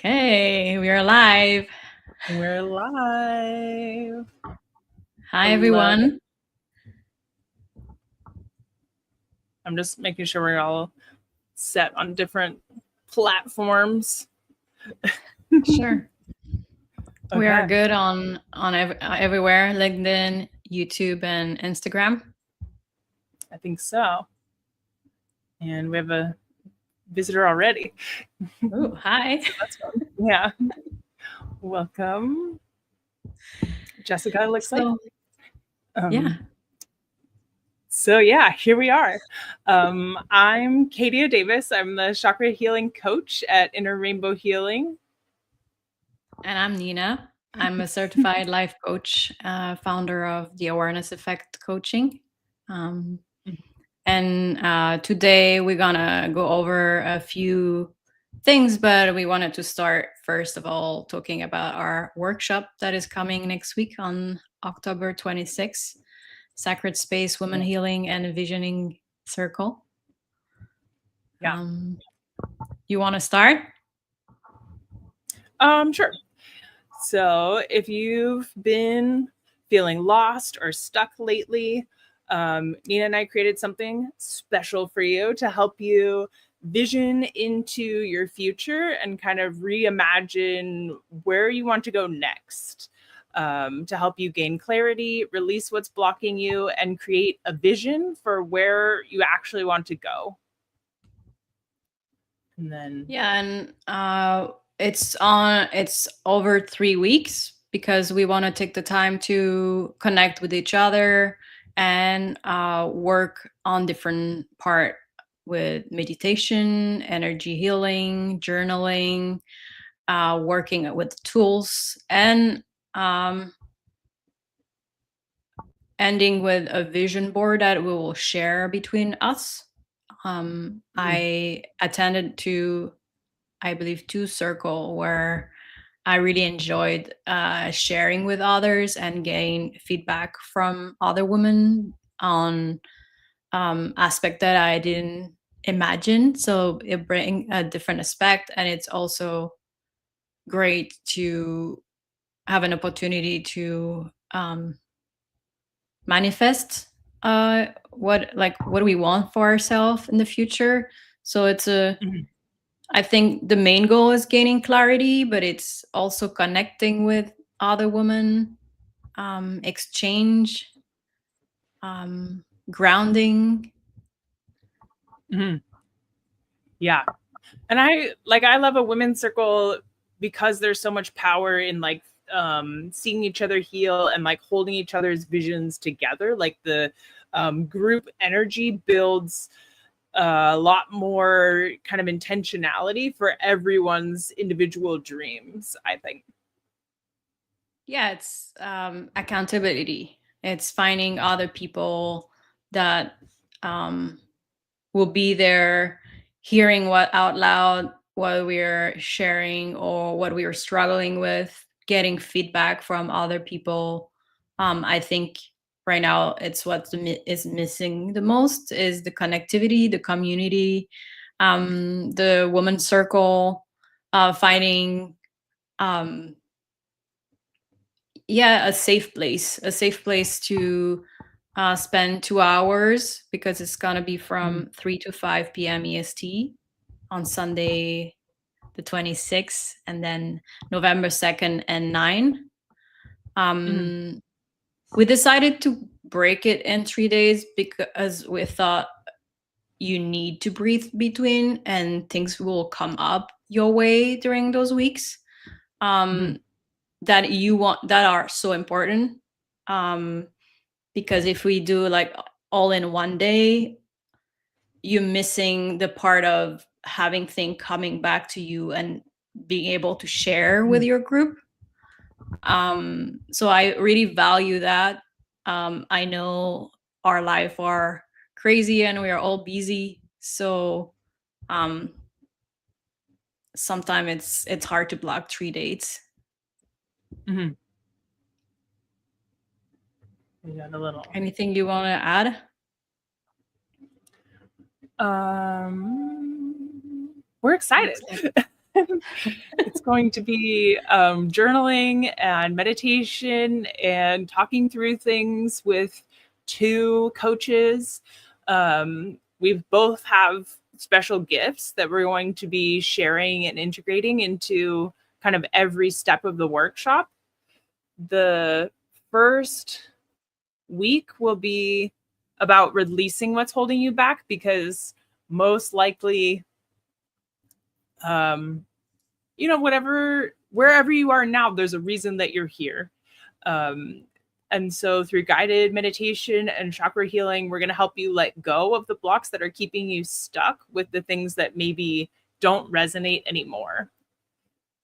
Okay, we are live. We're live. Hi, I love it. everyone. I'm just making sure we're all set on different platforms. Sure. We are Okay, good on everywhere, LinkedIn, YouTube, and Instagram. I think so. And we have a visitor already. Oh, hi. So that's fun. Yeah. Welcome. Jessica, it looks like. So, yeah, Um, so yeah, here we are. I'm Katia Davis. I'm the chakra healing coach at Inner Rainbow Healing. and I'm Nina. I'm a certified life coach, founder of the Awareness Effect Coaching. Um, and today we're gonna go over a few things, but we wanted to start first of all talking about our workshop that is coming next week on October 26th, Sacred Space, Women Healing and Visioning Circle. Yeah. You want to start? Sure. So if you've been feeling lost or stuck lately, Nina and I created something special for you to help you vision into your future and kind of reimagine where you want to go next, to help you gain clarity, release what's blocking you, and create a vision for where you actually want to go. And then, Yeah, and it's over 3 weeks because we want to take the time to connect with each other and work on different part with meditation, energy healing, journaling, working with tools, and um, ending with a vision board that we will share between us. I attended to, I believe, 2 circle where I really enjoyed sharing with others and getting feedback from other women on aspect that I didn't imagine. So it brings a different aspect, and it's also great to have an opportunity to manifest what we want for ourselves in the future. So it's a Mhm. I think the main goal is gaining clarity, but it's also connecting with other women, exchange, grounding. Mhm. Yeah. And I love a women's circle because there's so much power in like seeing each other heal and like holding each other's visions together. Like the group energy builds a lot more kind of intentionality for everyone's individual dreams, I think. Yeah, it's accountability. It's finding other people that um, will be there, hearing what out loud what we're sharing or what we are struggling with, getting feedback from other people. I think right now it's what is missing the most is the connectivity, the community, the woman circle, finding um, yeah, a safe place to spend 2 hours because it's gonna be Mhm. from 3 to 5 p.m. EST on Sunday the 26th, and then November 2nd and 9. Mhm. Um, we decided to break it in 3 days because we thought you need to breathe between and things will come up your way during those weeks. Mhm. Um, that you want that are so important, um because if we do like all in one day, you're missing the part of having things coming back to you and being able to share with Mhm. your group. So I really value that. I know our life are crazy and we are all busy, so um sometimes it's hard to block 3 dates. Mhm. We got a little. Anything you want to add? We're excited. Looks like It's going to be journaling and meditation and talking through things with two coaches. We both have special gifts that we're going to be sharing and integrating into kind of every step of the workshop. The first week will be about releasing what's holding you back, because most likely, wherever you are now, there's a reason that you're here. And so through guided meditation and chakra healing, we're going to help you let go of the blocks that are keeping you stuck with the things that maybe don't resonate anymore.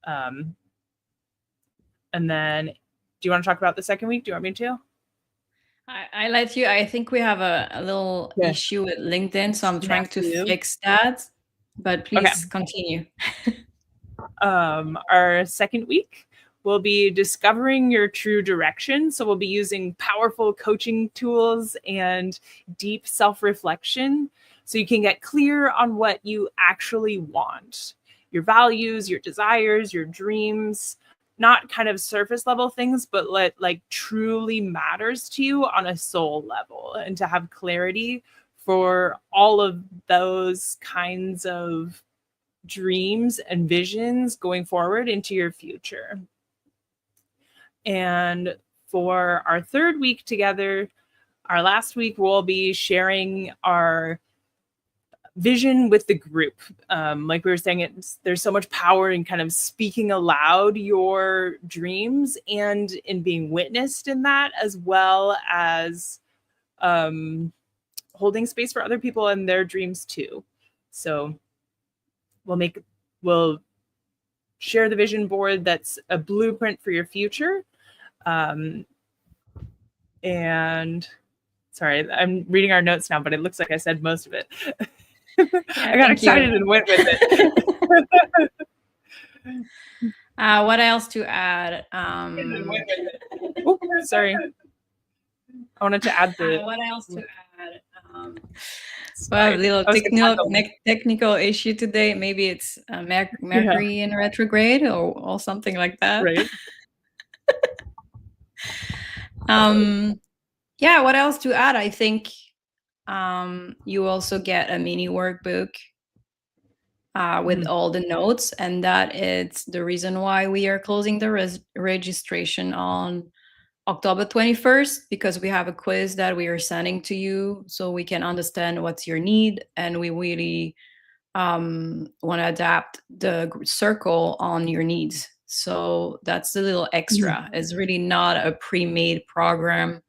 And then, do you want to talk about the second week? Do you want me to? I let you. I think we have a little issue with LinkedIn, so I'm trying to fix that. But please continue. Our second week will be discovering your true direction. So we'll be using powerful coaching tools and deep self-reflection so you can get clear on what you actually want, your values, your desires, your dreams, not kind of surface level things, but like truly matters to you on a soul level, and to have clarity for all of those kinds of dreams and visions going forward into your future. And for our third week together, our last week, we'll be sharing our vision with the group. Like we were saying, there's so much power in kind of speaking aloud your dreams and in being witnessed in that, as well as holding space for other people and their dreams too. So we'll share the vision board that's a blueprint for your future. And sorry, I'm reading our notes now, but it looks like I said most of it. I got excited and went with it. What else to add? Sorry. I wanted to add the. What else to add? Well, a little technical issue today. Maybe it's Mercury in retrograde or something like that. Right. Yeah, what else to add? I think you also get a mini workbook with all the notes, and that is the reason why we are closing the registration on October 21st, because we have a quiz that we are sending to you so we can understand what's your need, and we really want to adapt the circle on your needs. So that's a little extra. It's really not a pre-made program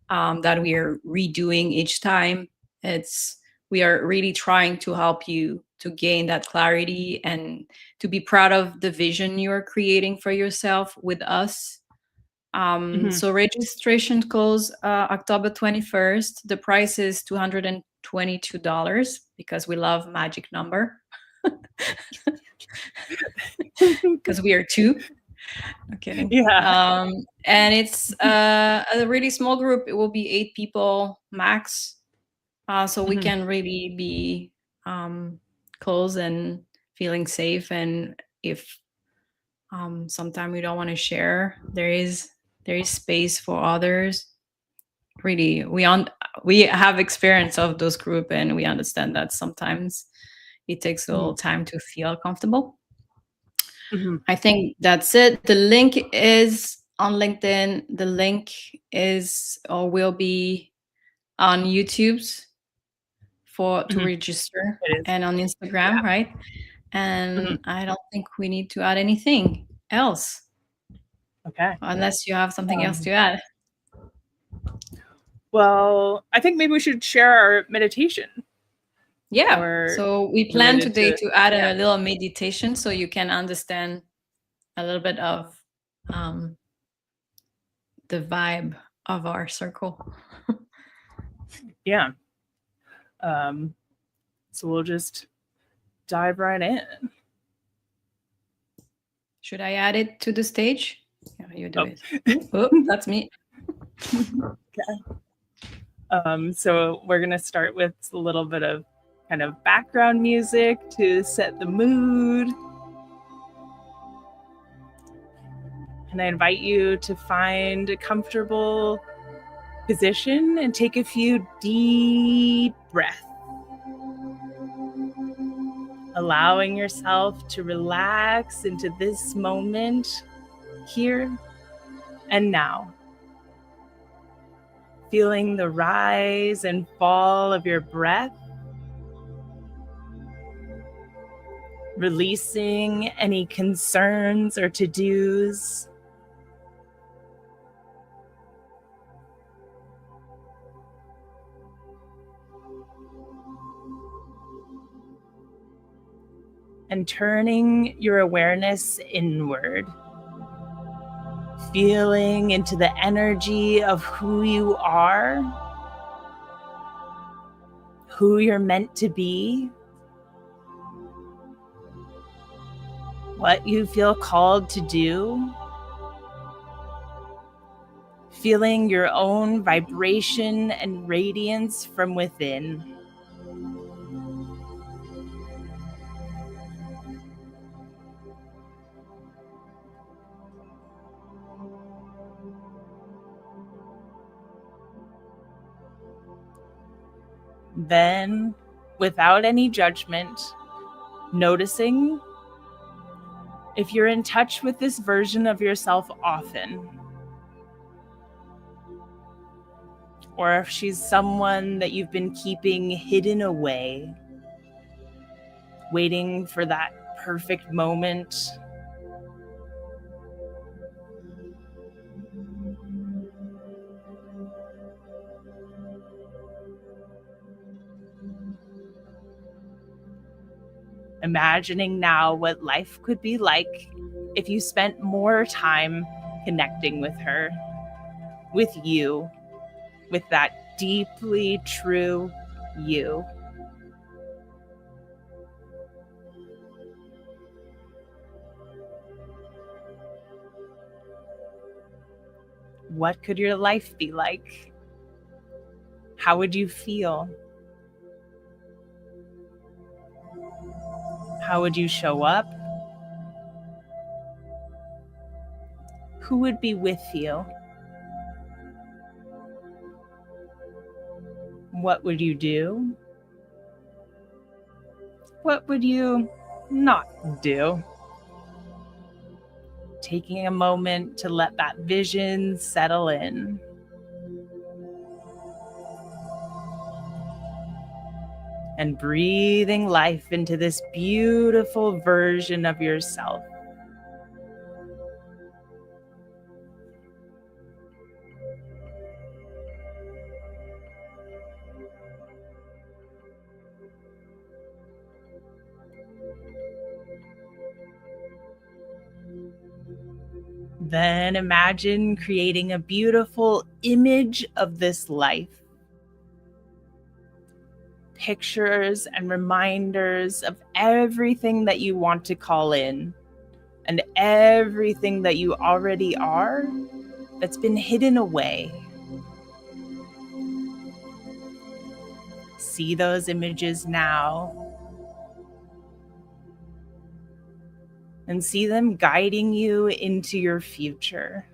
that we are redoing each time. We are really trying to help you to gain that clarity and to be proud of the vision you are creating for yourself with us. So registration close October 21st. The price is $222 because we love magic number. Because we are two. I'm kidding. Yeah. And it's a really small group. It will be 8 people max. So we can really be close and feeling safe. And if sometime we don't want to share, there is space for others. Really, we have experience of those group, and we understand that sometimes it takes a little time to feel comfortable. I think that's it. The link is on LinkedIn. The link is or will be on YouTube's to register, and on Instagram, right? And I don't think we need to add anything else. Okay. Unless you have something else to add. Well, I think maybe we should share our meditation. Yeah. So we plan today to add a little meditation so you can understand a little bit of the vibe of our circle. Yeah. So we'll just dive right in. Should I add it to the stage? Yeah, you do it. Oh, that's me. Okay. So we're going to start with a little bit of kind of background music to set the mood. And I invite you to find a comfortable position and take a few deep breaths, allowing yourself to relax into this moment here and now, feeling the rise and fall of your breath, releasing any concerns or to-dos. And turning your awareness inward, feeling into the energy of who you are, who you're meant to be, what you feel called to do, feeling your own vibration and radiance from within. Then, without any judgment, noticing if you're in touch with this version of yourself often, or if she's someone that you've been keeping hidden away, waiting for that perfect moment. Imagining now what life could be like if you spent more time connecting with her, with you, with that deeply true you. What could your life be like? How would you feel? How would you show up? Who would be with you? What would you do? What would you not do? Taking a moment to let that vision settle in. And breathing life into this beautiful version of yourself. Then imagine creating a beautiful image of this life. Pictures and reminders of everything that you want to call in and everything that you already are that's been hidden away. See those images now and see them guiding you into your future.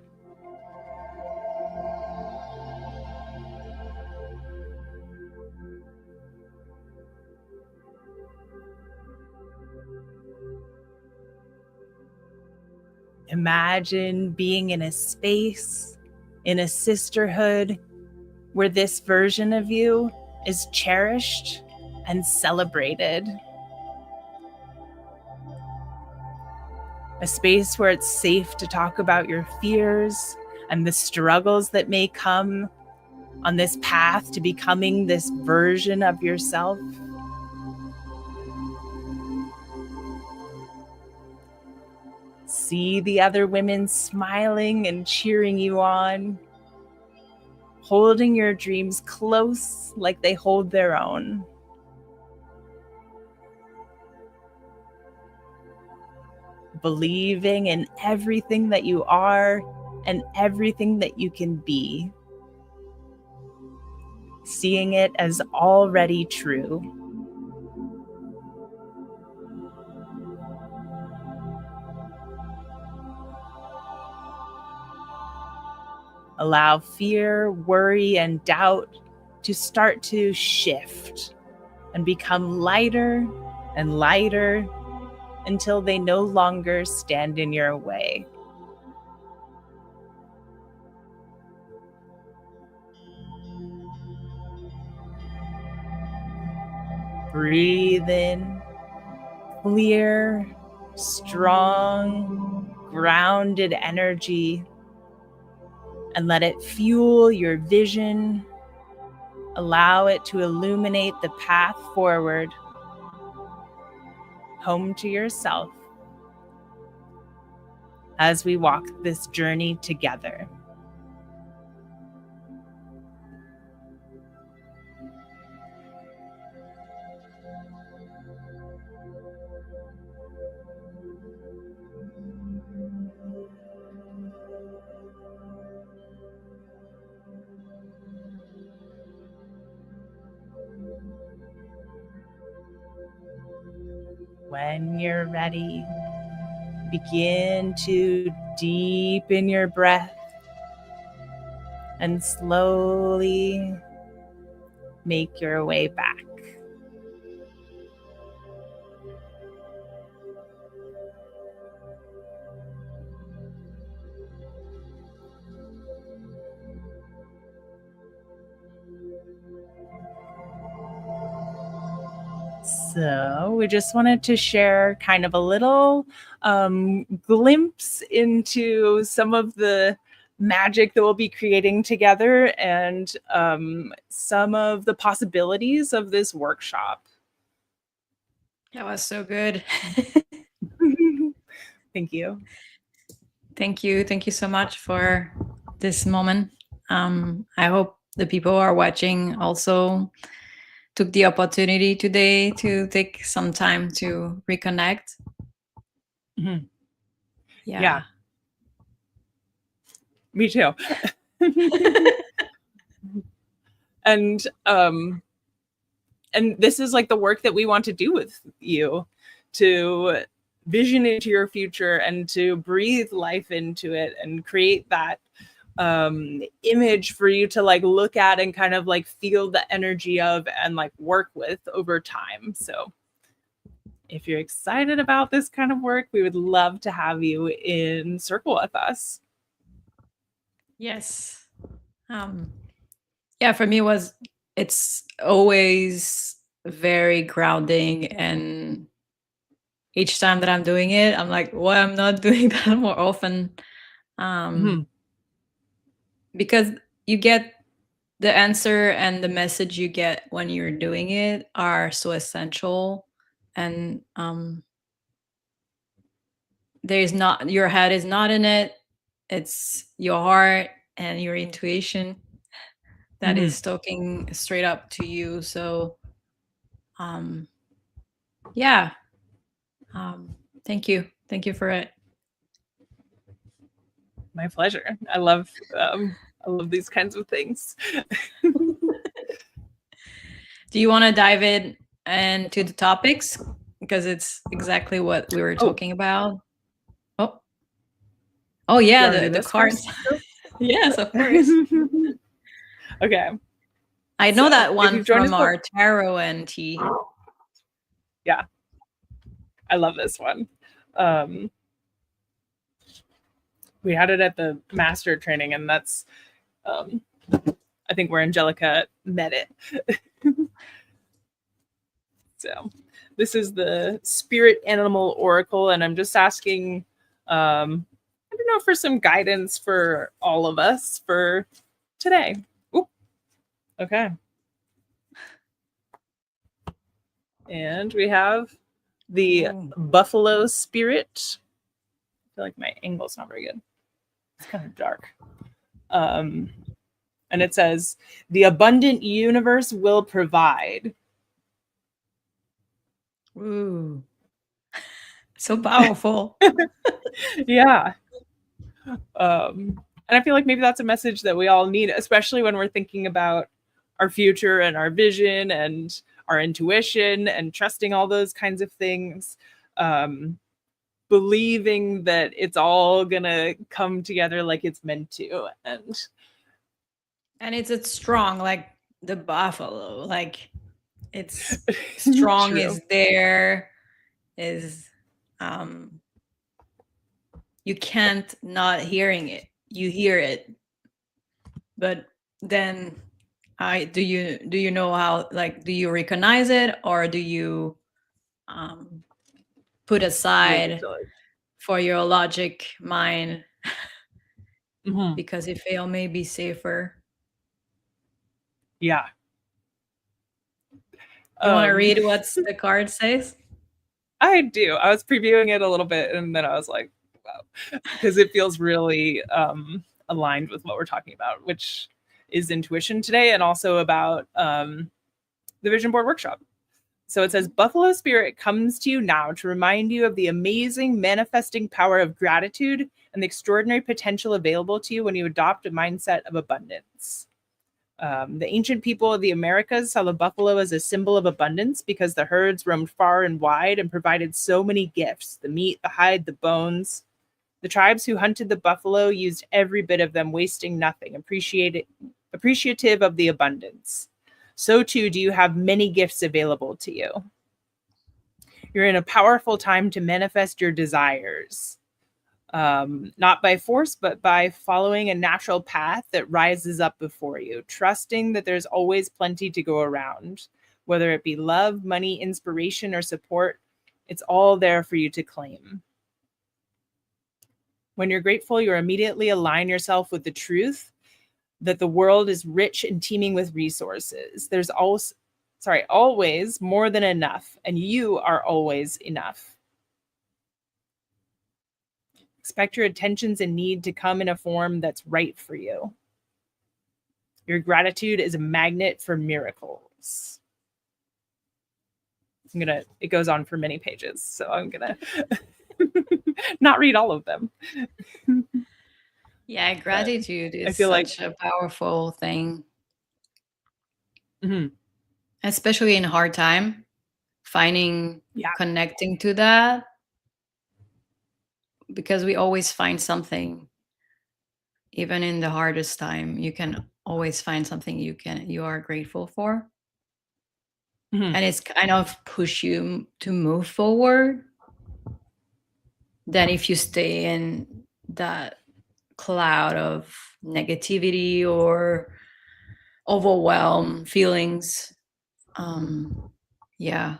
Imagine being in a space, in a sisterhood, where this version of you is cherished and celebrated. A space where it's safe to talk about your fears and the struggles that may come on this path to becoming this version of yourself. See the other women smiling and cheering you on, holding your dreams close like they hold their own. Believing in everything that you are and everything that you can be. Seeing it as already true. Allow fear, worry, and doubt to start to shift and become lighter and lighter until they no longer stand in your way. Breathe in clear, strong, grounded energy and let it fuel your vision. Allow it to illuminate the path forward, home to yourself, as we walk this journey together. When you're ready, begin to deepen your breath and slowly make your way back. So we just wanted to share kind of a little glimpse into some of the magic that we'll be creating together and some of the possibilities of this workshop. That was so good. Thank you. Thank you. Thank you so much for this moment. I hope the people who are watching also took the opportunity today to take some time to reconnect. Mm-hmm. Yeah. Me too. And this is like the work that we want to do with you, to vision into your future and to breathe life into it and create that image for you to like look at and kind of like feel the energy of and like work with over time. So if you're excited about this kind of work, we would love to have you in circle with us. Yes. Yeah, for me it's always very grounding, and each time that I'm doing it, I'm like, why I'm not doing that more often? Because you get the answer and the message you get when you're doing it are so essential, and there's not, your head is not in it, it's your heart and your intuition that is talking straight up to you. So yeah, thank you for it. My pleasure. I love these kinds of things. Do you want to dive into the topics, because it's exactly what we were talking about? Oh yeah, the cards. Yes, of course. Okay. I know that one from our tarot and tea. Yeah. I love this one. We had it at the master training, and that's I think where Angelica met it. So this is the Spirit Animal Oracle, and I'm just asking I don't know, for some guidance for all of us for today. Ooh. Okay. And we have the Buffalo Spirit. I feel like my angle's not very good. It's kind of dark. And it says, the abundant universe will provide. Ooh. So powerful. Yeah. And I feel like maybe that's a message that we all need, especially when we're thinking about our future and our vision and our intuition and trusting all those kinds of things. Believing that it's all gonna come together like it's meant to. And And it's strong, like the buffalo. Like it's strong, True. is there, is um you can't not hearing it. You hear it, but then I do you know how, like, do you recognize it, or do you um put Wait aside until it. for your logic mind Mhm. because if fail may be safer? Yeah. You want to Um, read what the card says? I do. I was previewing it a little bit, and then I was like, wow, because it feels really aligned with what we're talking about, which is intuition today, and also about the vision board workshop. So it says, Buffalo Spirit comes to you now to remind you of the amazing manifesting power of gratitude and the extraordinary potential available to you when you adopt a mindset of abundance. The ancient people of the Americas saw the buffalo as a symbol of abundance because the herds roamed far and wide and provided so many gifts: the meat, the hide, the bones. The tribes who hunted the buffalo used every bit of them, wasting nothing, appreciative of the abundance. So, too, do you have many gifts available to you. You're in a powerful time to manifest your desires, not by force, but by following a natural path that rises up before you, trusting that there's always plenty to go around, whether it be love, money, inspiration, or support. It's all there for you to claim. When you're grateful, you immediately align yourself with the truth that the world is rich and teeming with resources. There's always more than enough, and you are always enough. Expect your attentions and need to come in a form that's right for you. Your gratitude is a magnet for miracles. It goes on for many pages, so I'm gonna not read all of them. Yeah, But gratitude I is feel like, such a powerful thing, mhm, especially in hard time. Finding yeah, connecting to that, because we always find something, even in the hardest time. You can always find something you are grateful for, mhm, and it's kind of push you to move forward than if you stay in that cloud of negativity or overwhelm feelings. Yeah.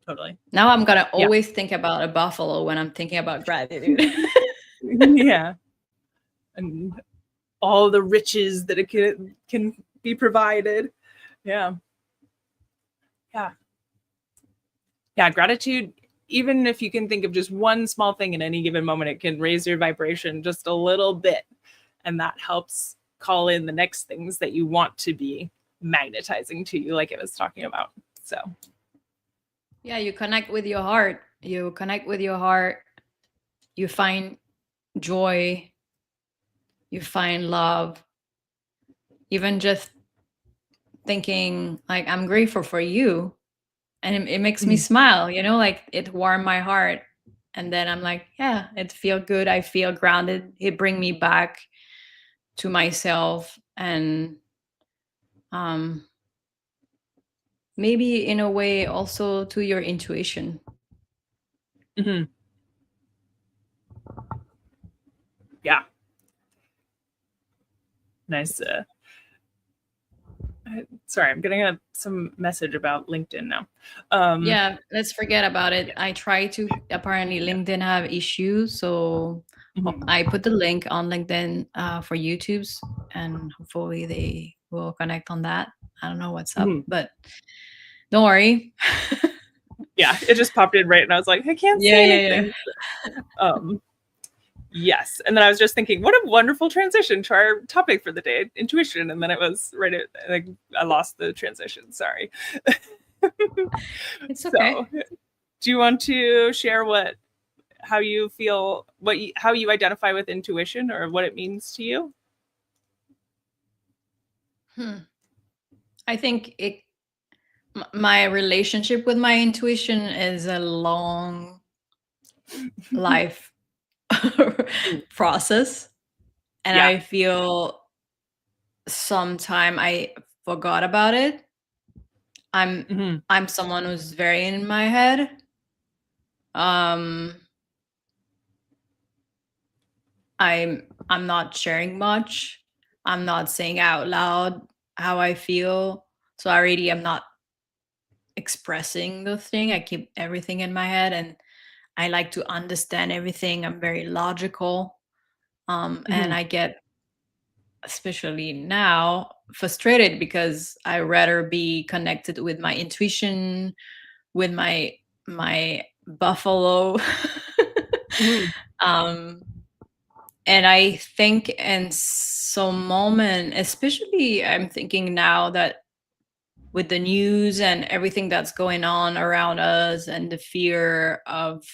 totally, Now I'm gonna yeah, always think about a buffalo when I'm thinking about gratitude. yeah, and all the riches that it can be provided. Yeah, yeah, yeah. Gratitude, even if you can think of just one small thing in any given moment, it can raise your vibration just a little bit, and that helps call in the next things that you want to be magnetizing to you, like it was talking about. So, Yeah, you connect with your heart. You connect with your heart. You find joy. You find love. Even just thinking, like, I'm grateful for you. And it makes me mhm, smile, like it warmed my heart. And then I'm like, yeah, it feel good. I feel grounded. It bring me back to myself. And um, maybe in a way also to your intuition. mhm, yeah, nice. Sorry, I'm getting some message about LinkedIn now. Yeah, let's forget about it. I try to, apparently Yeah. LinkedIn have issues, so Mhm. I put the link on LinkedIn for YouTube's, and hopefully they will connect on that. I don't know what's up, Mhm. but don't worry. Yeah, it just popped in right, and I was like, I can't Yeah, say yeah, yeah. anything. Um, yes, and then I was just thinking, what a wonderful transition to our topic for the day, intuition, and then it was right at, like, I lost the transition. Sorry. It's okay. So, do you want to share how you feel, how you identify with intuition, or what it means to you? Hmm. I think my relationship with my intuition is a long life process, and Yeah. I feel sometime I forgot about it. I'm Mhm. I'm someone who's very in my head. Um I'm not sharing much. I'm not saying out loud how I feel. So I already am not expressing the thing. I keep everything in my head, and I like to understand everything. I'm very logical. And Mhm. I get, especially now, frustrated because I rather be connected with my intuition, with my buffalo. Mhm. um and I think in some moment, especially I'm thinking now that with the news and everything that's going on around us and the fear of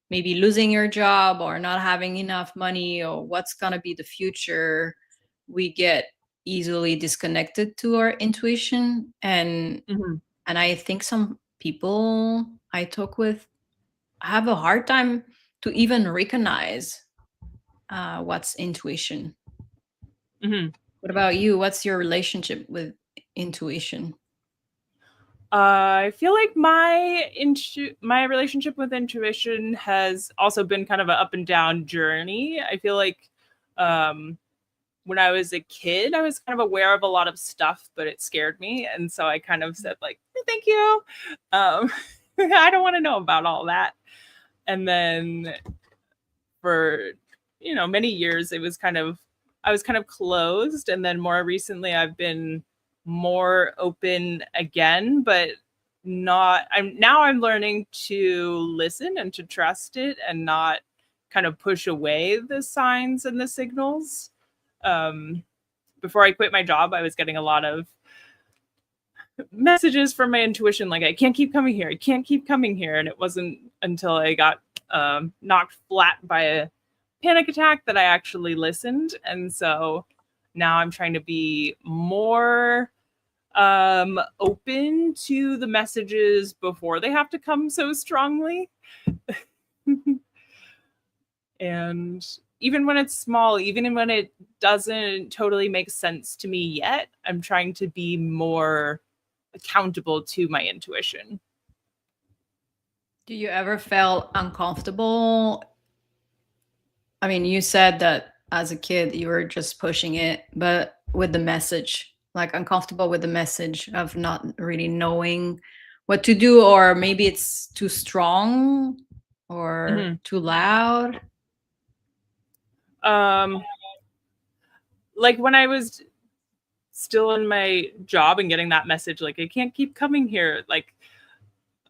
maybe losing your job or not having enough money or what's going to be the future, we get easily disconnected to our intuition. Mhm. And I think some people I talk with have a hard time to even recognize what's intuition. Mhm. What about you? What's your relationship with intuition? I feel like my relationship with intuition has also been kind of an up and down journey. I feel like um, when I was a kid, I was kind of aware of a lot of stuff, but it scared me, and so I kind of said like, "Thank you, um, I don't want to know about all that." And then for many years, I was kind of closed, and then more recently, I've been more open again, but not. I'm learning to listen and to trust it, and not kind of push away the signs and the signals. Um, Before I quit my job, I was getting a lot of messages from my intuition like, I can't keep coming here, I can't keep coming here. And it wasn't until I got knocked flat by a panic attack that I actually listened. And so now I'm trying to be more open to the messages before they have to come so strongly. And even when it's small, even when it doesn't totally make sense to me yet, I'm trying to be more accountable to my intuition. Do you ever feel uncomfortable? I mean, you said that as a kid you were just pushing it, but with the message, like uncomfortable with the message of not really knowing what to do, or maybe it's too strong or Mhm. too loud. Um, like when I was still in my job and getting that message, like, I can't keep coming here, like,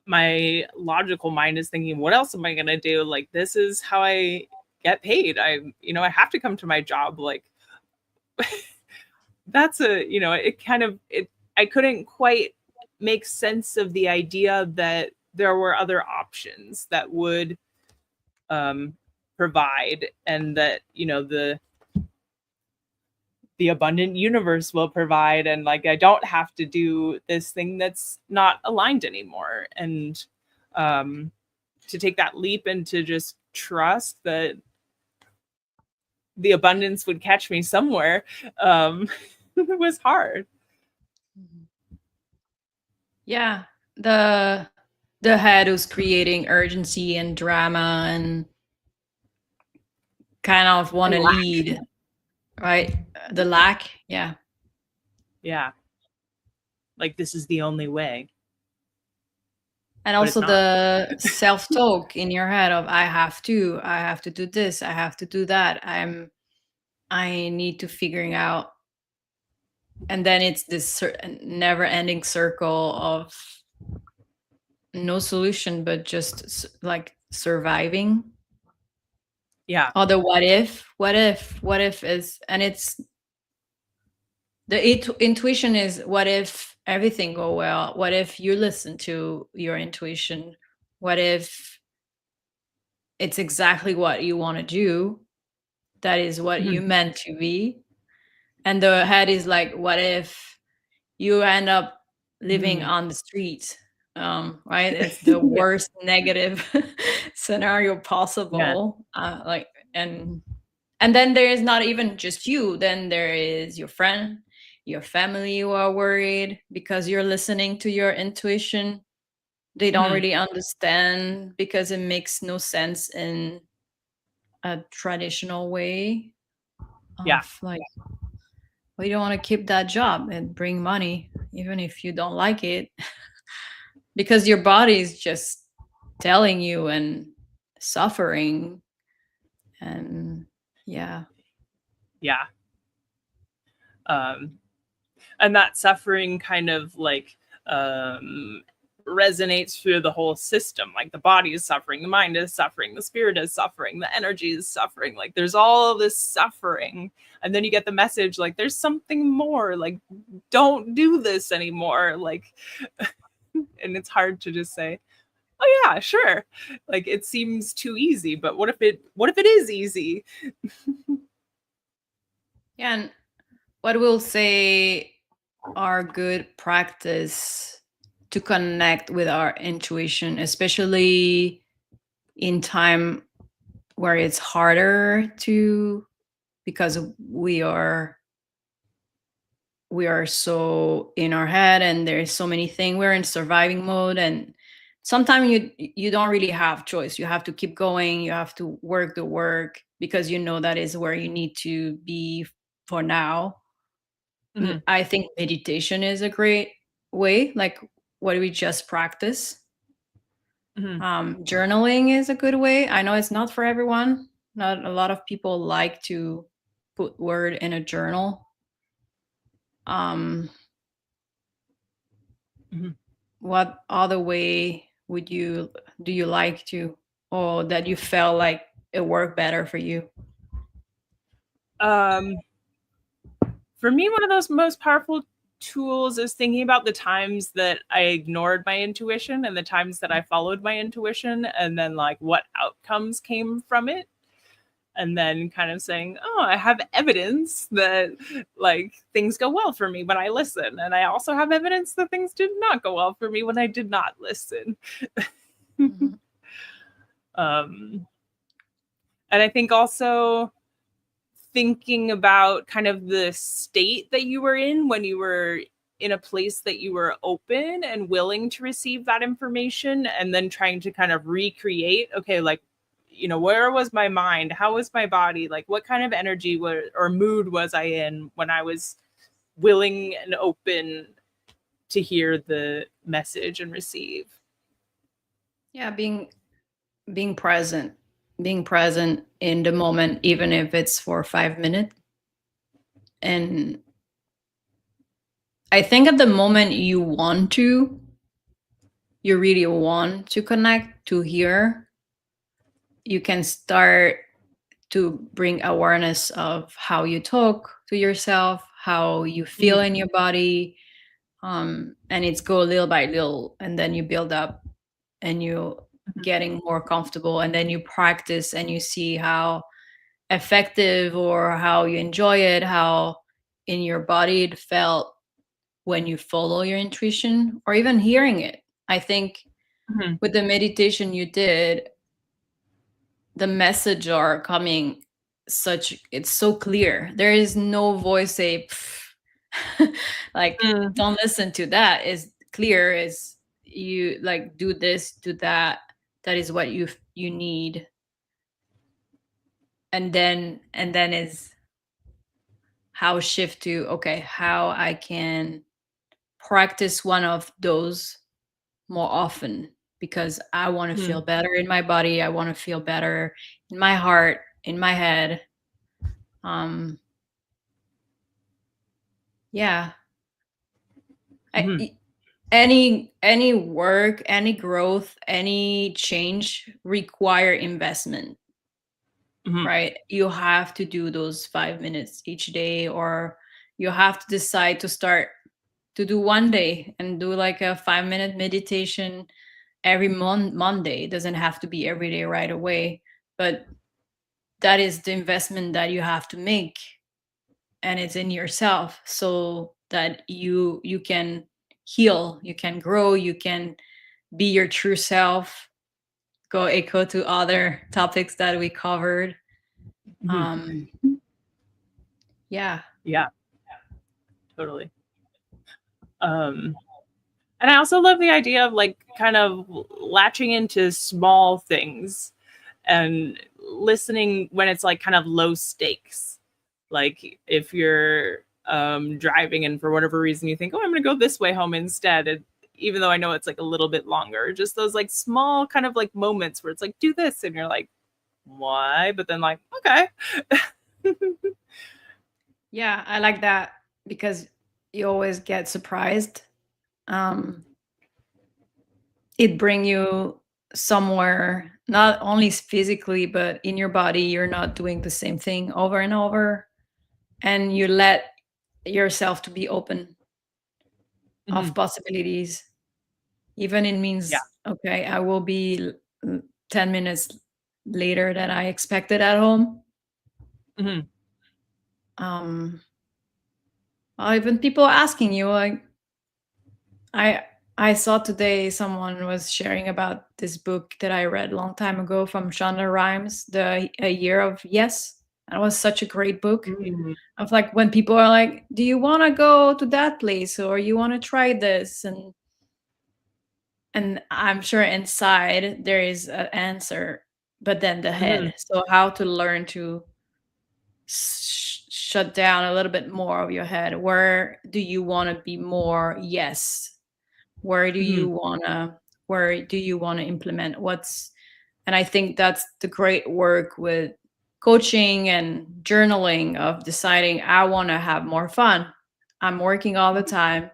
my logical mind is thinking, what else am I going to do? Like, this is how I get paid. I have to come to my job. Like, it kind of, I couldn't quite make sense of the idea that there were other options that would um, provide, and that, the abundant universe will provide, and like I don't have to do this thing that's not aligned anymore. And um to take that leap and to just trust that the abundance would catch me somewhere um it was hard. Mhm. Yeah, the the head was creating urgency and drama and kind of want And to lack. lead, right? The lack, yeah. Yeah, like this is the only way, And but it's also not. the self-talk in your head of I have to do this, I have to do that, I need to figuring out. And then it's this never ending circle of no solution but just like surviving. Yeah. Or the what if is, and it's the intuition is, what if everything go well, what if you listen to your intuition, what if it's exactly what you want to do, that is what you Mhm. meant to be. And the head is like, what if you end up living Mhm. on the street? Right, it's the Yeah. worst negative scenario Yeah. possible. Like, and then there is not even just you, then there is your friend, your family who are worried because you're listening to your intuition. They don't Mhm. really understand because it makes no sense in a traditional way Yeah. of like, well, you don't want to keep that job and bring money even if you don't like it because your body is just telling you and suffering. And yeah. Yeah. Um, and that suffering kind of like um, resonates through the whole system. Like the body is suffering, the mind is suffering, the spirit is suffering, the energy is suffering. Like there's all of this suffering, and then you get the message like there's something more. Like don't do this anymore. Like, and it's hard to just say, oh yeah, sure. Like it seems too easy, but what if it is easy? Yeah, and what we'll say are good practice to connect with our intuition, especially in time where it's harder to, because we are so in our head and there's so many things, we're in surviving mode, and sometimes you don't really have choice. You have to keep going, you have to work the work because you know that is where you need to be for now. Mhm, I think meditation is a great way, like what we just practice. mhm, Journaling is a good way. I know it's not for everyone. Not a lot of people like to put word in a journal. um, mhm. what other way would you do you like to, or that you felt like it worked better for you? Um, for me, one of those most powerful tools is thinking about the times that I ignored my intuition and the times that I followed my intuition, and then like what outcomes came from it. And then kind of saying, oh, I have evidence that like things go well for me when I listen. And I also have evidence that things did not go well for me when I did not listen. Mhm. um, and I think also thinking about kind of the state that you were in when you were in a place that you were open and willing to receive that information, and then trying to kind of recreate, okay, like, you know, where was my mind, how was my body, like what kind of energy or mood was I in when I was willing and open to hear the message and receive. Yeah, being present in the moment, even if it's for 5 minutes. And I think at the moment you really want to connect to hear, you can start to bring awareness of how you talk to yourself, how you feel Mhm, in your body. And it's go little by little, and then you build up and you mhm, getting more comfortable, and then you practice and you see how effective or how you enjoy it, how in your body it felt when you follow your intuition or even hearing it. I think mhm, with the meditation you did, the message are coming, such it's so clear. There is no voice say like mhm, don't listen to that. Is clear, is you like do this, do that. That is what you need. And then is how shift to, okay, how I can practice one of those more often, because I want to feel mhm, better in my body, I want to feel better in my heart, in my head. um yeah. mhm, I, any work, any growth, any change require investment, mhm, right? You have to do those 5 minutes each day, or you have to decide to start to do one day and do like a 5 minute meditation every Monday. It doesn't have to be every day right away, but that is the investment that you have to make, and it's in yourself, so that you can heal, you can grow, you can be your true self, go echo to other topics that we covered. mhm. um yeah. Yeah. Totally. Um, and I also love the idea of like kind of latching into small things and listening when it's like kind of low stakes. Like if you're driving and for whatever reason you think, oh, I'm going to go this way home instead. And even though I know it's like a little bit longer, just those like small kind of like moments where it's like, do this. And you're like, why? But then like, okay. Yeah, I like that because you always get surprised. Um, it bring you somewhere, not only physically, but in your body. You're not doing the same thing over and over, and you let yourself to be open Mhm. of possibilities. Even it Yeah. means, okay, I will be 10 minutes later than I expected at home. Mhm. Um, even people asking you, like, I I saw today someone was sharing about this book that I read a long time ago from Shonda Rhimes, the A Year of Yes. That was such a great book. Mhm. Of like when people are like, "Do you want to go to that place or you want to try this?" and I'm sure inside there is an answer, but then the Mhm. head. So how to learn to shut down a little bit more of your head. Where do you want to be more yes? Where do you Mhm. want to implement what's, and I think that's the great work with coaching and journaling of deciding I want to have more fun. I'm working all the time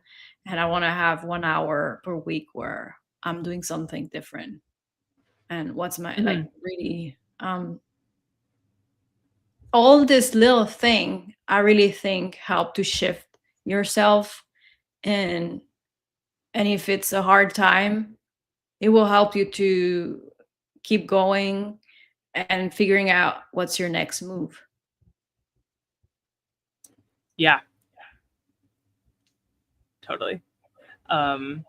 and I want to have 1 hour per week where I'm doing something different. And what's my, like, Mhm. really, all this little thing I really think help to shift yourself. And and if it's a hard time, it will help you to keep going and figuring out what's your next move. Yeah, totally. Um,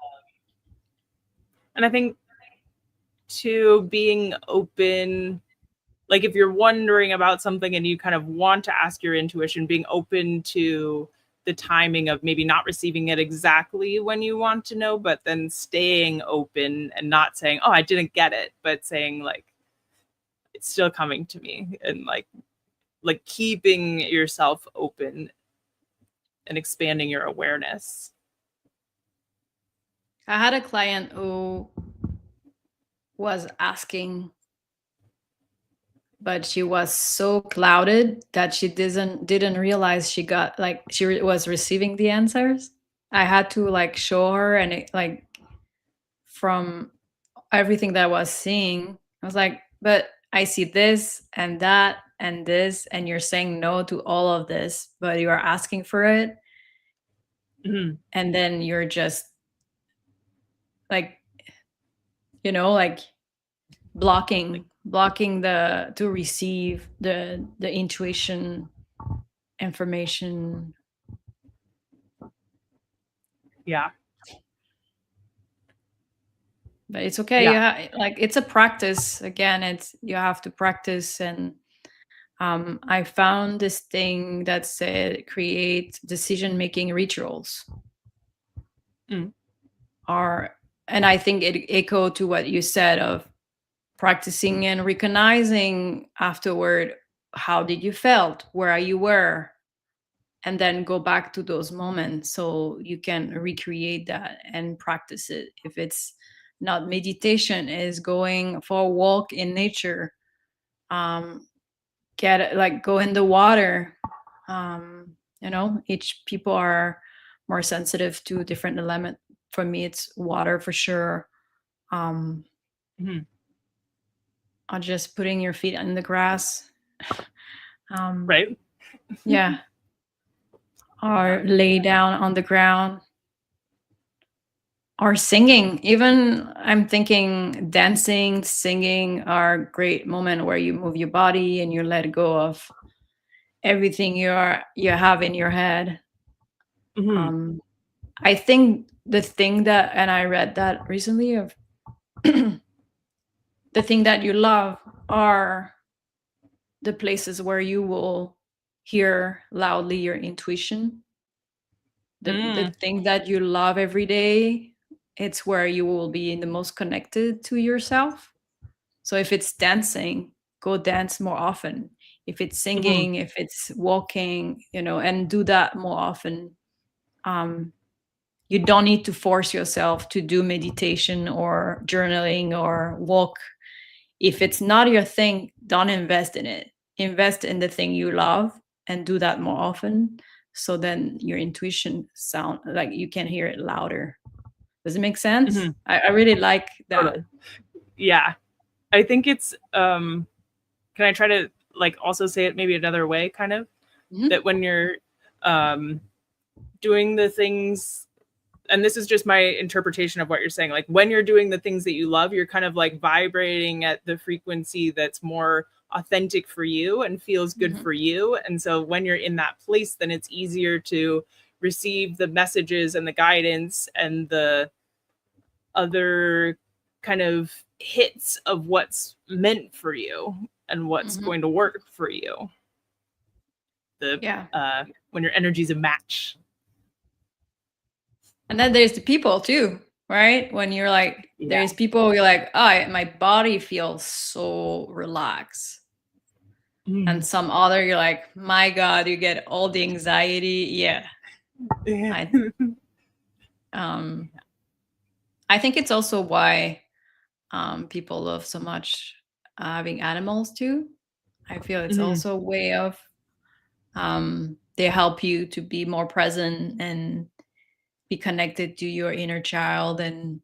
and I think to being open, like if you're wondering about something and you kind of want to ask your intuition, being open to the timing of maybe not receiving it exactly when you want to know, but then staying open and not saying, oh, I didn't get it, but saying like it's still coming to me, and like keeping yourself open and expanding your awareness. I had a client who was asking, but she was so clouded that she didn't realize she got, like, was receiving the answers. I had to like show her, and it, like, from everything that I was seeing, I was like, but I see this and that and this, and you're saying no to all of this, but you are asking for it. Mhm. And then you're just like, like Like, blocking the to receive the intuition information. yeah, But it's okay. yeah. Like, it's a practice. Again, it's, you have to practice. And I found this thing that said create decision making rituals. Mm. Are And I think it echoed to what you said of practicing and recognizing afterward, how did you felt, where you were, and then go back to those moments so you can recreate that and practice it. If it's not meditation, is going for a walk in nature, um get, like, go in the water. Each people are more sensitive to different element. For me, it's water for sure. um Mhm. or just putting your feet in the grass. um Right. yeah, Yeah. or lay down on the ground, or singing. Even I'm thinking dancing, singing are great moment where you move your body and you let go of everything you have in your head. Mhm. um I think the thing that, and I read that recently, of the thing that you love are the places where you will hear loudly your intuition. the Mm. thing that you love every day, it's where you will be the most connected to yourself. So if it's dancing, go dance more often. If it's Mhm. singing, if it's walking, and do that more often. um, you don't need to force yourself to do meditation or journaling or walk. If it's not your thing, don't invest in it. Invest in the thing you love and do that more often. So then your intuition sound like you can hear it louder. Does it make sense? Mhm. I really like that. Totally. Yeah. I think it's can I try to like also say it maybe another way kind of Mhm. that when you're um doing the things, and this is just my interpretation of what you're saying, like when you're doing the things that you love, you're kind of like vibrating at the frequency that's more authentic for you and feels good Mhm. for you. And so when you're in that place, then it's easier to receive the messages and the guidance and the other kind of hits of what's meant for you and what's Mhm. going to work for you. The Yeah. when your energy's a match. And then there's the people too, right? When you're like, Yeah. there's people you're like, oh, my body feels so relaxed. And Mm. some other, you're like, my God, you get all the anxiety. Yeah. I um I think it's also why people love so much having animals too. I feel it's Mhm. also a way of they help you to be more present and be connected to your inner child. And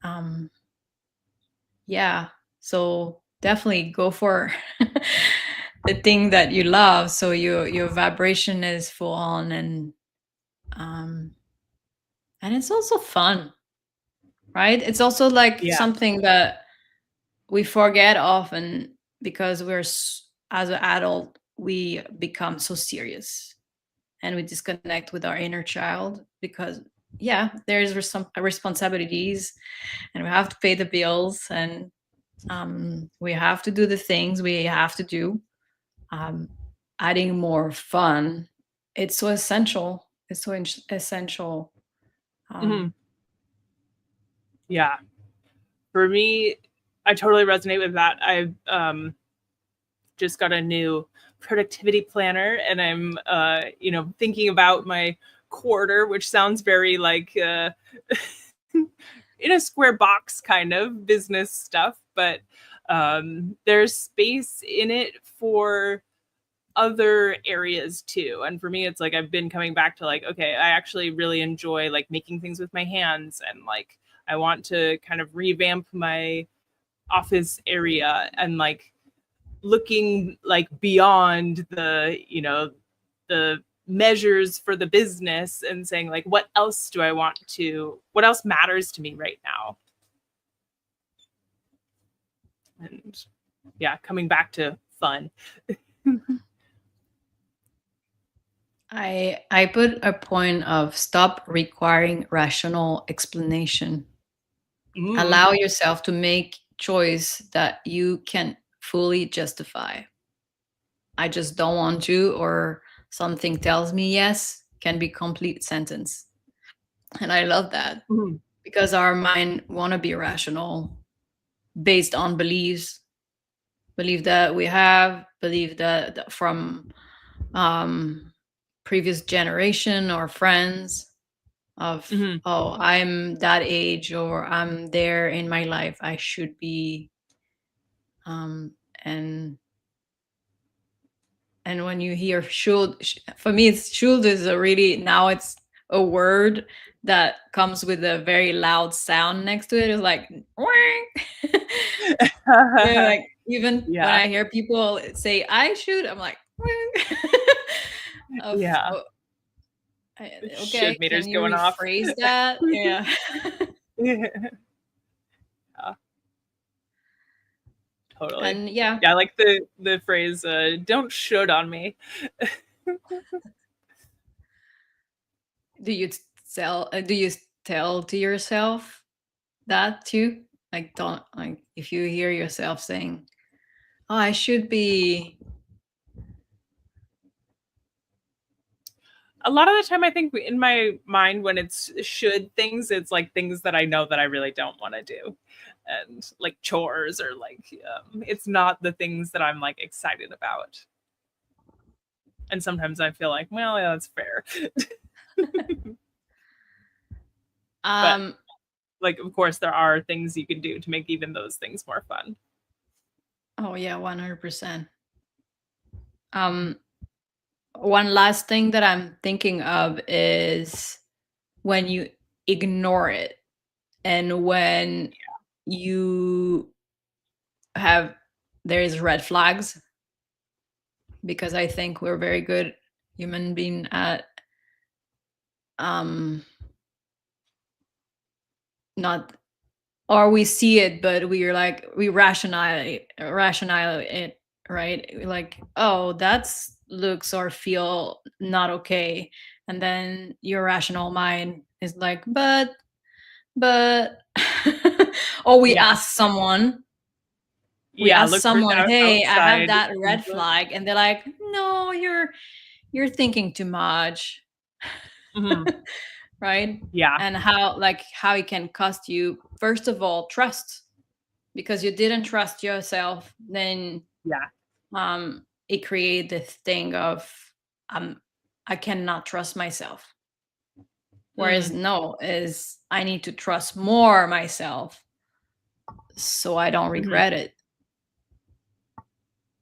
um yeah, so definitely go for the thing that you love, so your vibration is full on. Um and it's also fun, right? It's also like Yeah. something that we forget often, because as an adult we become so serious and we disconnect with our inner child, because yeah, there's some responsibilities and we have to pay the bills, and we have to do the things we have to do. um, Adding more fun, it's so essential. It's so essential. Mhm. um, Yeah. For me, I totally resonate with that. I've just got a new productivity planner, and I'm thinking about my quarter, which sounds very like in a square box kind of business stuff, but there's space in it for other areas too. And for me, it's like I've been coming back to like, okay, I actually really enjoy like making things with my hands, and like I want to kind of revamp my office area and like looking like beyond the the measures for the business and saying like what else matters to me right now. And yeah, coming back to fun. I put a point of stop requiring rational explanation. Mm. Allow yourself to make choice that you can fully justify. I just don't want to, or something tells me yes, can be complete sentence. And I love that, Mm. because our mind want to be rational based on belief that we have, belief that from um, previous generation or friends of, Mm. oh, I'm that age or I'm there in my life, I should be. um, and and when you hear should, for me it's should is a really, now it's a word that comes with a very loud sound next to it. It's like yeah, like even when Yeah. I hear people say I should, I'm like of, Yeah. oh, okay, Should meters can you going off. rephrase that? Yeah. Yeah, totally. And yeah, Yeah, I like the phrase don't should on me. do you do you tell to yourself that too? Like, don't, like, if you hear yourself saying, oh, I should be. A lot of the time, I think in my mind, when it's should things, it's like things that I know that I really don't want to do, and like chores, or like it's not the things that I'm like excited about. And sometimes I feel like, well, yeah, that's fair. But um like, of course, there are things you can do to make even those things more fun. oh yeah, 100%. um One last thing that I'm thinking of is when you ignore it, and when you have there is red flags, because I think we're very good human being at um not, or we see it but we're like we rationalize it, right? We're like, oh, that's looks or feel not okay, and then your rational mind is like, but or Yeah, we yeah. ask Look for someone, hey, I have outside that red input. flag, and they're like, no, you're thinking too much. Hmm. Right? Yeah, And how it can cost you, first of all, trust, because you didn't trust yourself. Then yeah. it created this thing of, um I cannot trust myself. Whereas Mm, no, is I need to trust more myself so I don't hmm. regret it.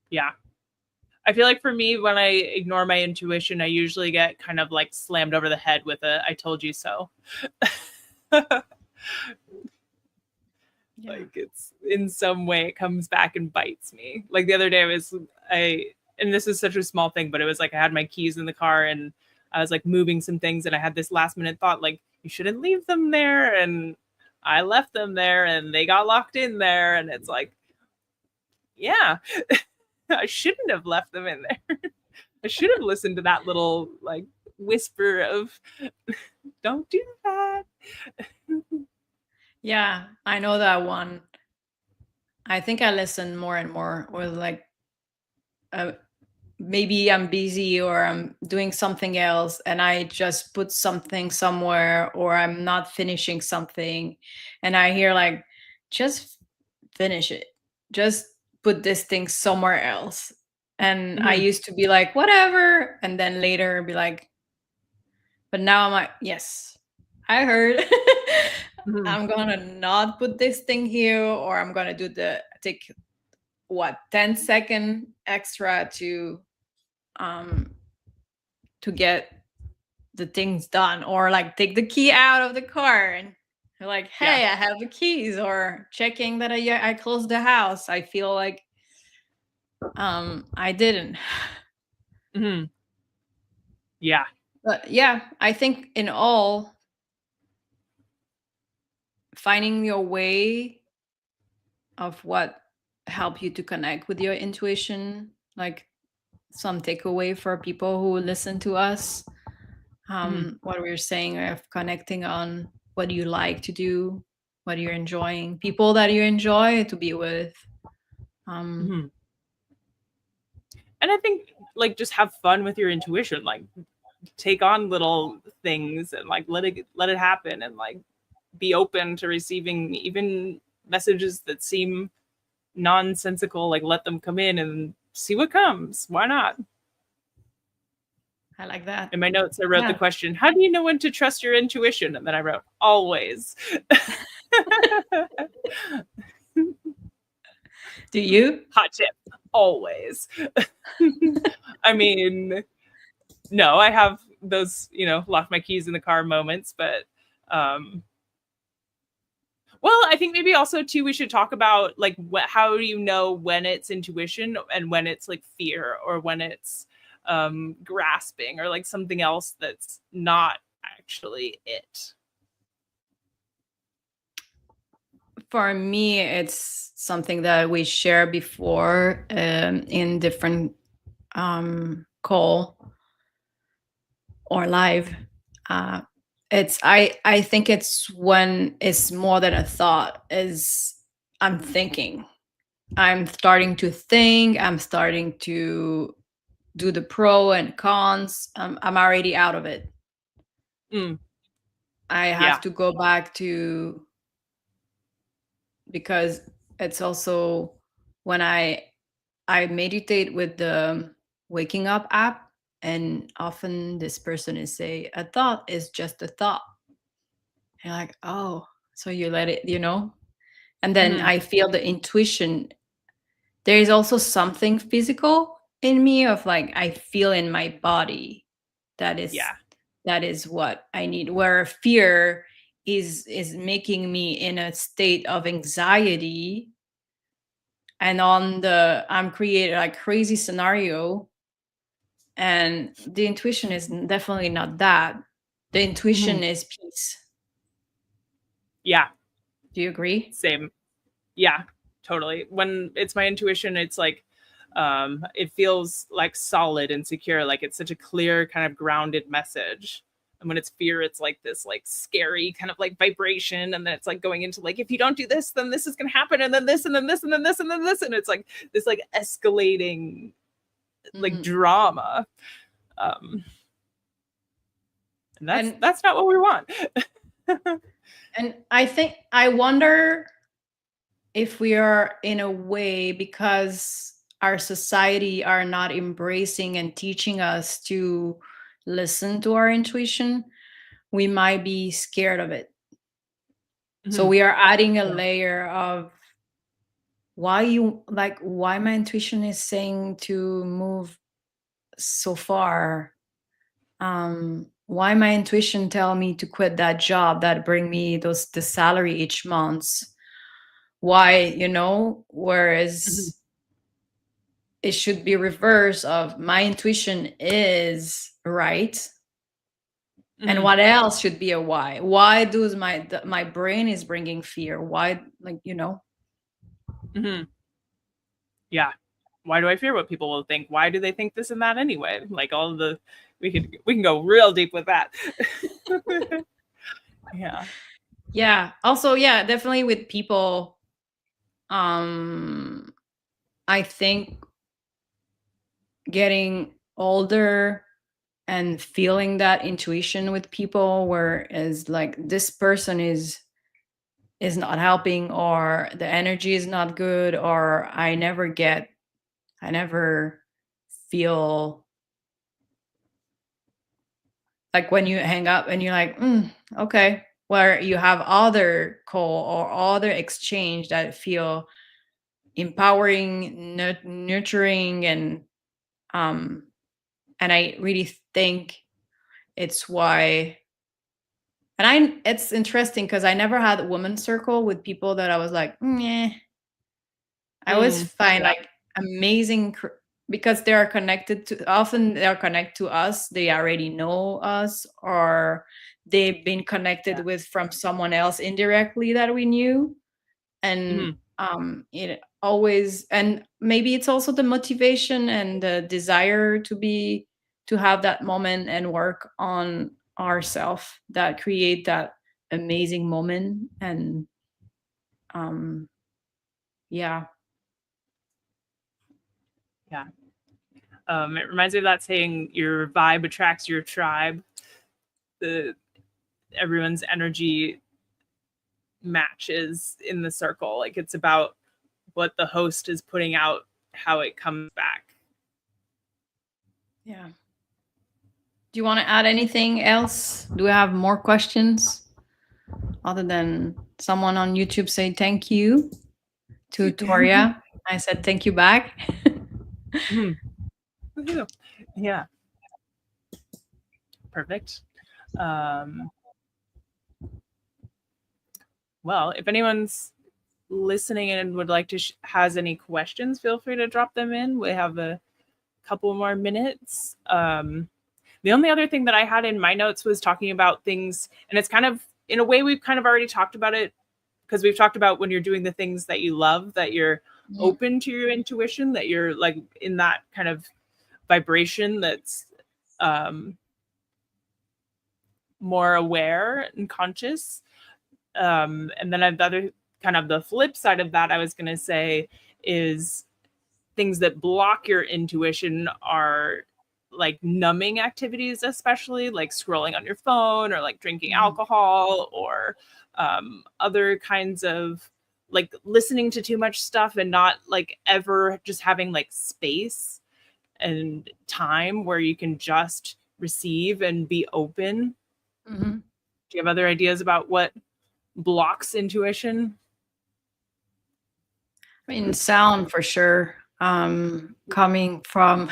Yeah. I feel like for me, when I ignore my intuition, I usually get kind of like slammed over the head with a "I told you so." Yeah. Like, it's in some way it comes back and bites me. Like the other day, I and this is such a small thing, but it was like I had my keys in the car and I was like moving some things, and I had this last minute thought like, you shouldn't leave them there, and I left them there and they got locked in there, and it's like, yeah, I shouldn't have left them in there. I should have listened to that little like whisper of don't do that. Yeah, I know that one. I think I listen more and more with like, uh, maybe I'm busy or I'm doing something else and I just put something somewhere, or I'm not finishing something, and I hear like, just finish it. Just put this thing somewhere else. And I Mhm, used to be like, whatever, and then later be like, but now I'm like, yes, I heard. mhm. I'm gonna not put this thing here, or I'm gonna do the take what 10-second extra um to get the things done, or like take the key out of the car and you're like, Yeah. hey, I have the keys, or checking that I closed the house. I feel like I didn't. Mhm. Yeah. But yeah, I think in all, finding your way of what help you to connect with your intuition, like some takeaway for people who listen to us, Mhm, what we were saying of connecting on what you like to do, what you're enjoying, people that you enjoy to be with. um mhm. And I think like just have fun with your intuition. Like take on little things and like let it happen, and like be open to receiving even messages that seem nonsensical. Like let them come in and see what comes. Why not? I like that. In my notes, I wrote the Yeah. question, how do you know when to trust your intuition? And then I wrote, always. Do you? Hot tip, always. I mean, no, I have those, lock my keys in the car moments, but um, well, I think maybe also too we should talk about like how do you know when it's intuition and when it's like fear, or when it's grasping, or like something else that's not actually it. For me, it's something that we shared before, in different call or live. uh, it's I think it's when it's more than a thought, is I'm starting to think, I'm starting to do the pro and cons, I'm already out of it. Mm. I Yeah. have to go back to, because it's also when I meditate with the waking up app, and often this person is say a thought is just a thought. And you're like, oh, so you let it, and then Mm-hmm. I feel the intuition. There is also something physical in me of like I feel in my body that is Yeah. that is what I need. Where fear is making me in a state of anxiety, and on the I'm creating like crazy scenario, and the intuition is definitely not that. The Mm-hmm. intuition is peace. Yeah. Do you agree? Same. Yeah, totally. When it's my intuition, it's like it feels like solid and secure, like it's such a clear kind of grounded message. And when it's fear, it's like this like scary kind of like vibration, and then it's like going into like, if you don't do this, then this is going to happen, and then this, and then this, and then this, and then this, and it's like this like escalating like Mm-hmm. drama. um and that's and that's not what we want. and I wonder if we are in a way, because our society are not embracing and teaching us to listen to our intuition, we might be scared of it. So Mhm. we are adding a Yeah. layer of why my intuition is saying to move so far, why my intuition tell me to quit that job that bring me the salary each month, why, Mhm. whereas it should be reverse of my intuition is right, and Mhm. what else should be a why does my brain is bringing fear, why, Mhm. Yeah. Why do I fear what people will think? Why do they think this and that anyway? Like all of the we can go real deep with that. Yeah. yeah, also, yeah, definitely with people, um I think getting older and feeling that intuition with people, whereas like this person is not helping, or the energy is not good, or I never feel like when you hang up and you're like, okay, where you have other call or other exchange that feel empowering, nurturing, um and I really think it's why. And it's interesting because I never had a women's circle with people that I was like, yeah. I always Mm. find Yeah. like amazing, because they are connected to, often they are connected to us. They already know us, or they've been connected Yeah. with from someone else indirectly that we knew. And Mhm. it always, and maybe it's also the motivation and the desire to have that moment and work on ourselves that create that amazing moment. And um yeah. Yeah. It reminds me of that saying, your vibe attracts your tribe. The Everyone's energy matches in the circle. Like it's about what the host is putting out, how it comes back. Yeah. Do you want to add anything else? Do we have more questions other than someone on YouTube say thank you to Toria? I said thank you back. Mhm. Yeah. Perfect. Um, well, if anyone's listening and would like to has any questions, feel free to drop them in. We have a couple more minutes. The only other thing that I had in my notes was talking about things, and it's kind of in a way we've kind of already talked about it, because we've talked about when you're doing the things that you love, that you're Mhm. open to your intuition, that you're like in that kind of vibration that's um, more aware and conscious. And then the other kind of the flip side of that, I was going to say, is things that block your intuition are like numbing activities, especially like scrolling on your phone or like drinking Mhm. alcohol or other kinds of like listening to too much stuff and not like ever just having like space and time where you can just receive and be open. Mhm. Do you have other ideas about what blocks intuition? I mean, sound for sure. Coming from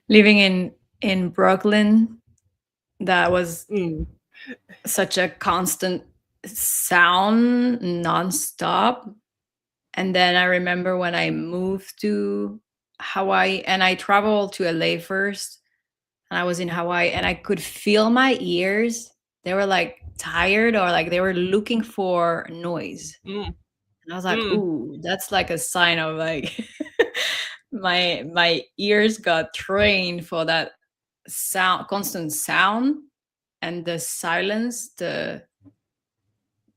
living in Brooklyn, that was Mm. such a constant sound nonstop. And then I remember when I moved to Hawaii and I traveled to LA first, and I was in Hawaii and I could feel my ears. They were like tired or like they were looking for noise. Mm. And I was like, Mm. ooh, that's like a sign of like my ears got trained for that sound, constant sound, and the silence, the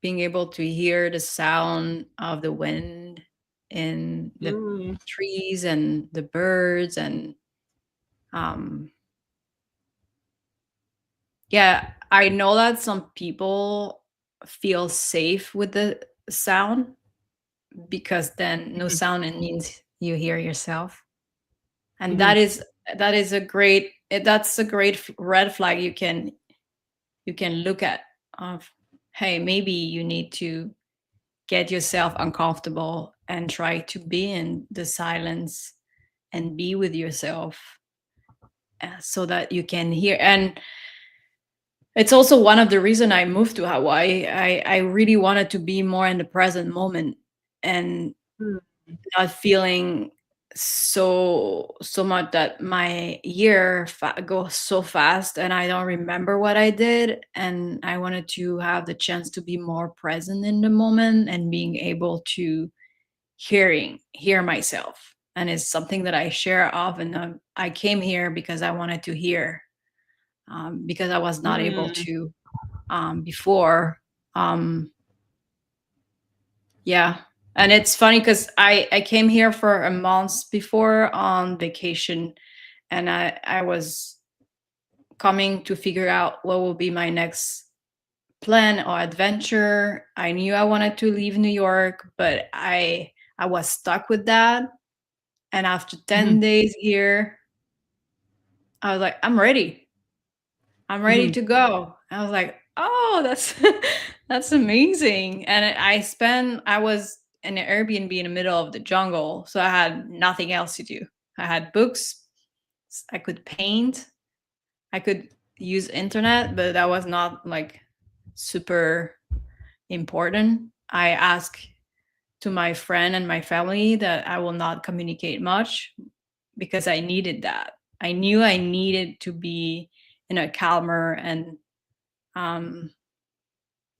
being able to hear the sound of the wind in the Mm. trees and the birds. And um yeah, I know that some people feel safe with the sound because then no Mhm. sound, it means you hear yourself. And Mhm. that is a great, that's a great red flag you can look at of, hey, maybe you need to get yourself uncomfortable and try to be in the silence and be with yourself, so that you can hear. And it's also one of the reason I moved to Hawaii. I really wanted to be more in the present moment and Mm. not feeling so much that my year goes so fast and I don't remember what I did. And I wanted to have the chance to be more present in the moment and being able to hear myself. And it's something that I share often. I came here because I wanted to hear, because I was not able Mm. to, before. Um, yeah. And it's funny because I came here for a month before on vacation, and I was coming to figure out what will be my next plan or adventure. I knew I wanted to leave New York, but I was stuck with that. And after 10 Mhm. days here, I was like, I'm ready. I'm ready Mhm. to go. I was like, oh, that's that's amazing. And I was in an Airbnb in the middle of the jungle, so I had nothing else to do. I had books, I could paint, I could use internet, but that was not like super important. I asked to my friend and my family that I will not communicate much because I needed that. I knew I needed to be in a calmer and, um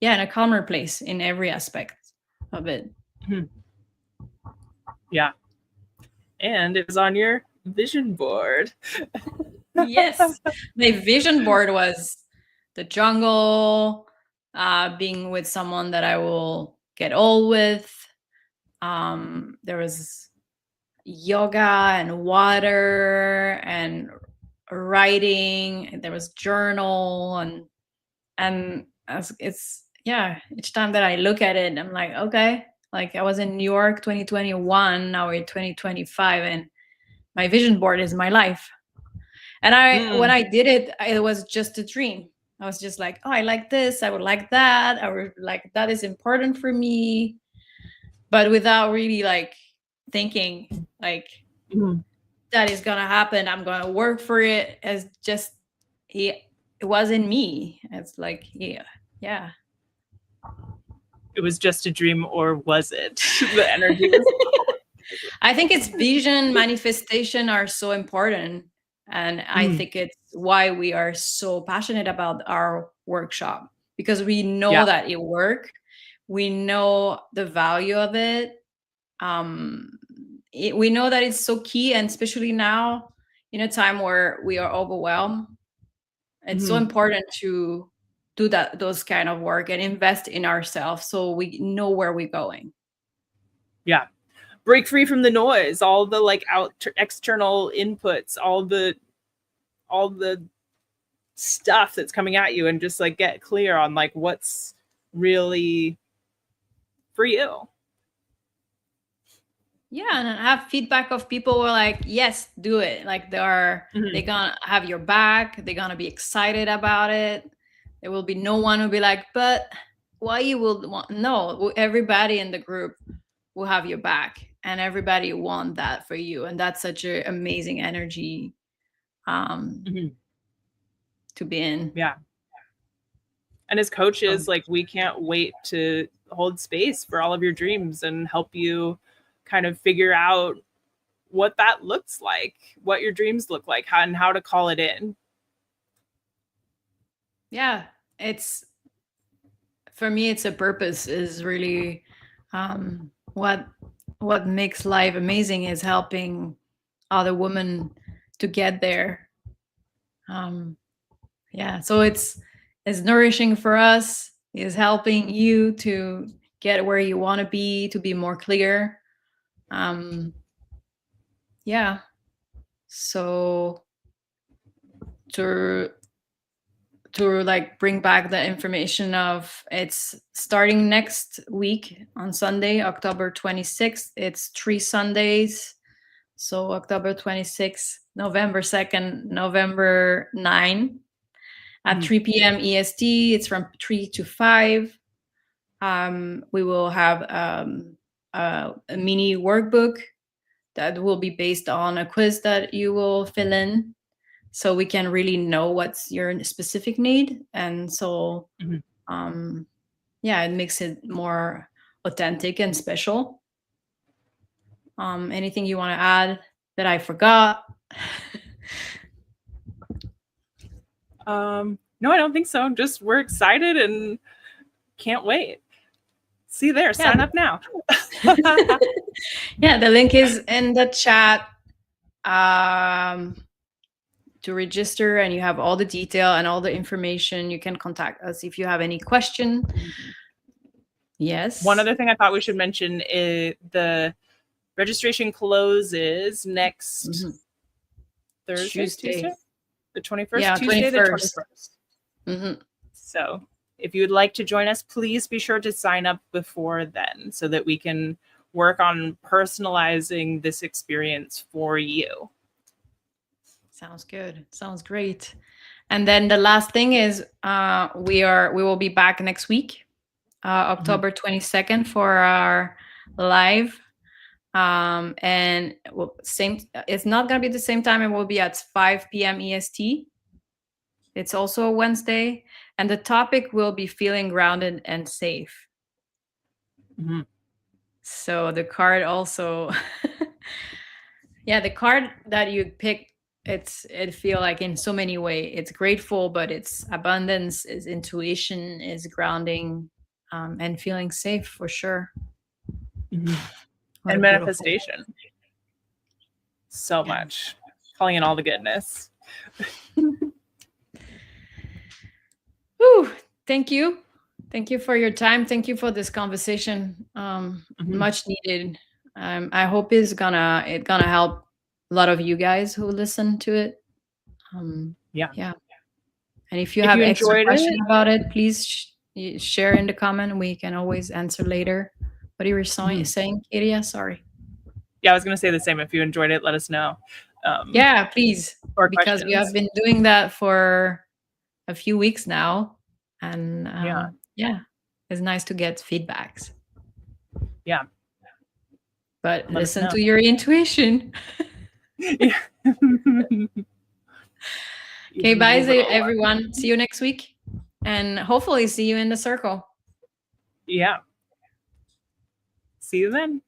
yeah, in a calmer place in every aspect of it. Mhm. Yeah. And it was on your vision board. Yes. My vision board was the jungle, being with someone that I will get old with. There was yoga and water and writing. There was journal and it's, yeah, each time that I look at it, I'm like, okay, like I was in New York 2021, now we're 2025, and my vision board is my life. And when Mm. I did it, it was just a dream. I was just like, oh, I like this, I would like that, I would like that is important for me, but without really like thinking like Mhm. that is gonna happen, I'm gonna work for it. As just, it wasn't me. It's like, yeah, yeah. It was just a dream, or was it? The energy was. I think it's vision manifestation are so important. And I Mhm. think it's why we are so passionate about our workshop, because we know Yeah. that it work. We know the value of it. Um, we know that it's so key, and especially now in a time where we are overwhelmed, it's so Mhm. important to do those kind of work and invest in ourselves so we know where we're going. Yeah. break free from the noise, all the like external inputs, all the stuff that's coming at you, and just like get clear on like what's really for you. Yeah, and have feedback of people who are like, yes, do it. Like they're gonna have your back, they're gonna be excited about it. There will be no one who'll be like, but why you will want, no, everybody in the group will have your back, and everybody want that for you. And that's such an amazing energy to be in. Yeah. And as coaches, like we can't wait to hold space for all of your dreams and help you kind of figure out what that looks like, what your dreams look like, and how to call it in. Yeah, it's, for me, it's a purpose is really what makes life amazing is helping other women to get there. Yeah, so it's nourishing for us, is helping you to get where you want to be more clear. Yeah, so to like bring back the information of, it's starting next week on Sunday, October 26th. It's 3 Sundays. So October 26th, November 2nd, November 9 at 3 p.m. EST. It's from 3 to 5. We will have a mini workbook that will be based on a quiz that you will fill in, so we can really know what's your specific need. And so yeah, it makes it more authentic and special. Anything you want to add that I forgot? No, I don't think so. Just we're excited and can't wait. See you there. Sign up now. Yeah, the link is in the chat to register, and you have all the detail and all the information. You can contact us if you have any question. Yes. One other thing I thought we should mention is the registration closes next Thursday, Tuesday? The 21st? Yeah, Tuesday 21st. the 21st. So if you would like to join us, please be sure to sign up before then so that we can work on personalizing this experience for you. Sounds good. Sounds great. And then the last thing is we will be back next week, October 22nd, for our live. And it's not going to be the same time. It will be at 5 p.m. EST. It's also a Wednesday, and the topic will be feeling grounded and safe. So the card also, yeah, the card that you pick, it feel like in so many ways it's grateful, but it's abundance, is intuition, is grounding, and feeling safe for sure. And manifestation. So much. Calling in all the goodness. Whew, thank you. Thank you for your time. Thank you for this conversation. Much needed. I hope it's gonna help a lot of you guys who listen to it. Yeah. And if you have extra questions about it, please share in the comment. We can always answer later. What you were saying, Katia? Sorry. Yeah, I was going to say the same. If you enjoyed it, let us know. Yeah, please. Or because we have been doing that for a few weeks now. And yeah, it's nice to get feedbacks. Yeah. But listen to your intuition. Okay, bye everyone. See you next week. And hopefully see you in the circle. Yeah. See you then.